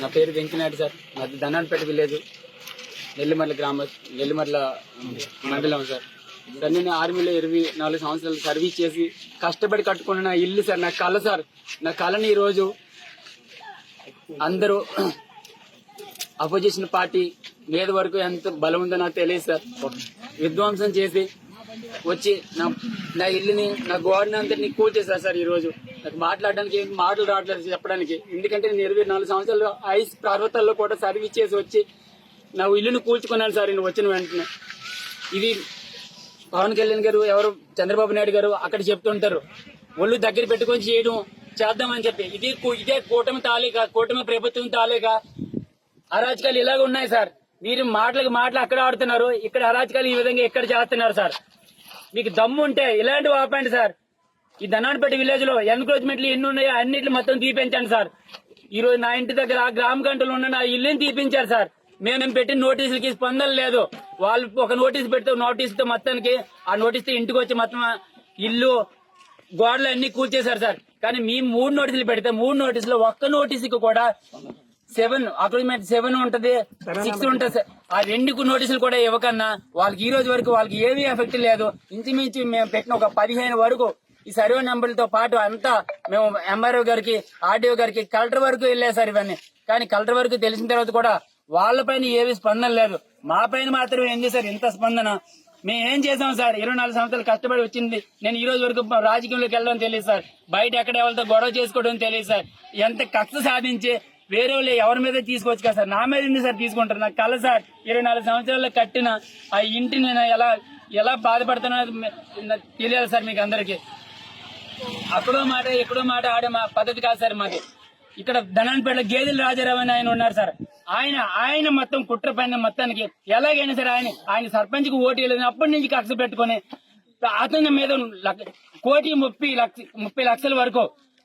నా పేరు వెంకనాయుడు సార్. మాది ధనాన్పేట విలేజ్, నెల్లిమర్ల నెల్లిమర్ల మండలం సార్. సార్ నేను ఆర్మీలో 24 సంవత్సరాలు సర్వీస్ చేసి కష్టపడి కట్టుకున్న నా ఇల్లు సార్, నా కళ సార్. నా కళని ఈరోజు అందరూ అపోజిషన్ పార్టీ మీద వరకు ఎంత బలం ఉందో నాకు తెలియదు సార్. విధ్వంసం చేసి వచ్చి నా ఇల్లుని, నా గోడని అందరినీ కూల్చేశారు సార్. ఈరోజు నాకు మాట్లాడడానికి ఏం మాటలు రావట్లేదు చెప్పడానికి. ఎందుకంటే నేను 24 సంవత్సరాలు ఐస్ పర్వతాల్లో కూడా సర్వీస్ చేసి వచ్చి నా ఇల్లుని కూల్చుకున్నాను సార్. నేను వచ్చిన వెంటనే ఇది పవన్ కళ్యాణ్ గారు, ఎవరు చంద్రబాబు నాయుడు గారు అక్కడ చెప్తుంటారు ఒళ్ళు దగ్గర పెట్టుకొని చేద్దామని చెప్పి. ఇదే కూటమి తాలూకా, కూటమి ప్రభుత్వం తాలూకా అరాచకాలు ఇలాగ ఉన్నాయి సార్. మీరు మాటలు అక్కడ ఆడుతున్నారు, ఇక్కడ అరాచకాలు ఈ విధంగా ఎక్కడ చేస్తున్నారు సార్. మీకు దమ్ము ఉంటే ఇలాంటివి ఆపండి సార్. ఈ ధనాన్పేట విలేజ్ లో ఎన్క్రోచ్మెంట్లు ఎన్ని ఉన్నాయో అన్నింటిని మొత్తం తీపించండి సార్. ఈ రోజు నా ఇంటి దగ్గర గ్రామ గంటలు ఉన్న నా ఇల్లుని తీపించారు సార్. మేము పెట్టిన నోటీసులకి స్పందన లేదు. వాళ్ళు ఒక నోటీసు పెడితే నోటీస్ తో మొత్తానికి ఆ నోటీస్ తో ఇంటికి వచ్చి మొత్తం ఇల్లు గోడలు అన్ని కూల్చేశారు సార్. కానీ మీ 3 నోటీసులు పెడితే 3 నోటీసులు ఒక్క నోటీసుకి కూడా 7 అగ్రిమెంట్ 7 ఉంటది, 6 ఉంటది సార్. ఆ 2 నోటీసులు కూడా ఇవ్వకన్నా వాళ్ళకి ఈ రోజు వరకు వాళ్ళకి ఏమీ ఎఫెక్ట్ లేదు. ఇంచుమించు మేము పెట్టిన ఒక 15 వరకు ఈ సర్వే నెంబర్లతో పాటు అంతా మేము ఎంఆర్ఓ గారికి, ఆర్డీఓ గారికి, కలెక్టర్ వరకు వెళ్ళాయి సార్ ఇవన్నీ. కానీ కలెక్టర్ వరకు తెలిసిన తర్వాత కూడా వాళ్ళ పైన ఏమీ స్పందన లేదు. మా పైన మాత్రం ఏం చేశారు ఇంత స్పందన. మేము ఏం చేసాం సార్? 24 సంవత్సరాలు కష్టపడి వచ్చింది. నేను ఈ రోజు వరకు రాజకీయంలోకి వెళ్ళడం తెలియదు సార్. బయట ఎక్కడ ఎవరితో గొడవ చేసుకోవడం తెలియదు సార్. ఎంత కక్ష సాధించి వేరే వాళ్ళు ఎవరి మీద తీసుకోవచ్చు కదా సార్, నా మీద ఎందుకు సార్ తీసుకుంటారు? నాకు కల సార్ 24 సంవత్సరాల్లో కట్టిన ఆ ఇంటిని నేను ఎలా బాధపడుతున్నా తెలియాలి సార్ మీకు అందరికి. అక్కడో మాట ఎక్కడో మాట ఆడే మా పద్ధతి కాదు సార్ మాది. ఇక్కడ ధనాన్పేటలో గేదెల రాజారావు అని ఆయన ఉన్నారు సార్. ఆయన మొత్తం కుట్ర పైన మొత్తానికి ఎలాగైనా సరే ఆయన సర్పంచ్ కి ఓటు వేయలేదు. అప్పటి నుంచి కక్ష పెట్టుకుని అతని మీద 1,30 లక్షల వరకు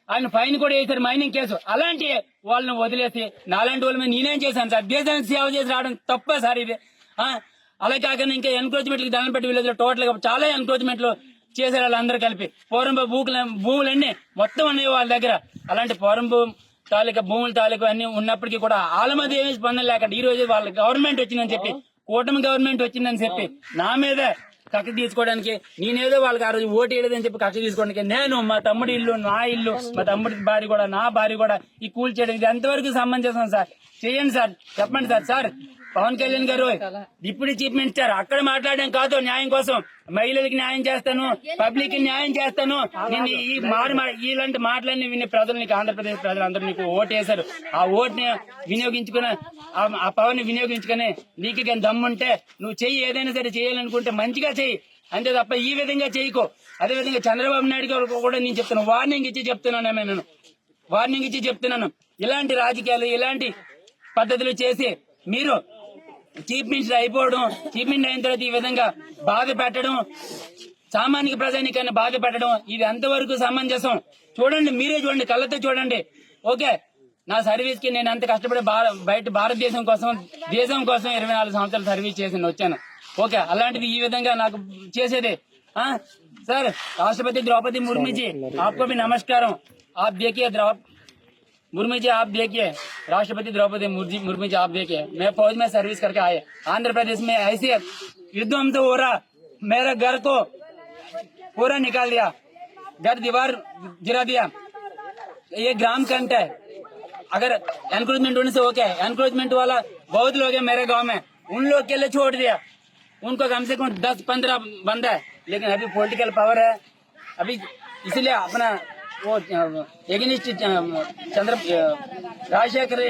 ఆయన ఫైన్ కూడా వేశారు, మైనింగ్ కేసు. అలాంటి వాళ్ళని వదిలేసి నాలాంటి వాళ్ళ మీద నేనేం చేశాను సార్? దేశానికి సేవ చేసి రావడం తప్ప సార్ ఇది. అలా కాకుండా ఇంకా ఎన్క్రోచ్మెంట్లకి ధనాన్పేట విలేజ్ లో టోటల్ గా చాలా ఎన్క్రోచ్మెంట్లు చేశారు వాళ్ళందరూ కలిపి. పూర్వం భూములన్నీ మొత్తం ఉన్నాయి వాళ్ళ దగ్గర. అలాంటి పూర్వం తాలూకా భూముల తాలూకా అన్ని ఉన్నప్పటికీ కూడా వాళ్ళ మీద ఏమీ స్పందన లేకుండా ఈ రోజు వాళ్ళ గవర్నమెంట్ వచ్చిందని చెప్పి, కూటమి గవర్నమెంట్ వచ్చిందని చెప్పి నా మీద కక్ష తీసుకోవడానికి, నేనేదో వాళ్ళకి ఆ రోజు ఓటు వేయలేదని చెప్పి కక్ష తీసుకోవడానికి నేను, మా తమ్ముడి ఇల్లు, నా ఇల్లు, మా తమ్ముడి భార్య కూడా, నా భార్య కూడా ఈ కూల్ చేయడం ఇది ఎంతవరకు సమంజసం సార్? చేయండి సార్, చెప్పండి సార్. సార్ పవన్ కళ్యాణ్ గారు డిప్యూటీ చీఫ్ మినిస్టర్, అక్కడ మాట్లాడడం కాదు న్యాయం కోసం. మహిళలకి న్యాయం చేస్తాను, పబ్లిక్ కి న్యాయం చేస్తాను. నేను ఇలాంటి మాటలన్నీ విని ప్రజలు, నీకు ఆంధ్రప్రదేశ్ ప్రజలందరూ నీకు ఓటు వేశారు. ఆ ఓటుని వినియోగించుకుని, ఆ పవర్ ని వినియోగించుకుని నీకు కానీ దమ్ముంటే నువ్వు చెయ్యి. ఏదైనా సరే చేయాలనుకుంటే మంచిగా చెయ్యి, అంతే తప్ప ఈ విధంగా చేయకో. అదేవిధంగా చంద్రబాబు నాయుడు గారు కూడా నేను చెప్తున్నాను, వార్నింగ్ ఇచ్చి చెప్తున్నాను. ఇలాంటి రాజకీయాలు, ఇలాంటి పద్ధతులు చేసి మీరు చీఫ్ మినిస్టర్ అయిపోవడం, చీఫ్ మినిస్టర్ అయిన తర్వాత ఈ విధంగా బాధ పెట్టడం, సామాన్య ప్రజానికాన్ని బాధ పెట్టడం, ఇది ఎంతవరకు సమంజసం? చూడండి, మీరే చూడండి, కళ్ళతో చూడండి. ఓకే, నా సర్వీస్ కి నేను ఎంత కష్టపడి బయట భారతదేశం కోసం, దేశం కోసం 24 సంవత్సరాలు సర్వీస్ చేసి వచ్చాను. ఓకే, అలాంటిది ఈ విధంగా నాకు చేసేదే सर राष्ट्रपति द्रौपदी मुर्मू जी आपको भी नमस्कार। आप देखिए मुर्मू जी, आप देखिए राष्ट्रपति द्रौपदी मुर्मू जी, आप देखिए मैं फौज में सर्विस करके आए, आंध्र प्रदेश में ऐसे विध्वंस हो रहा, मेरा घर को पूरा निकाल दिया, घर दीवार गिरा दिया। ये ग्राम कंट है, अगर एनक्रोचमेंट होने से हो क्या है, एनक्रोचमेंट वाला बहुत लोग है मेरे गांव में, उन लोग के लिए छोड़ दिया, उनको कम से कम 10-15 बंदा है, लेकिन अभी पॉलिटिकल पावर है अभी, इसलिए अपना वो एगेनिस्ट राजशेखर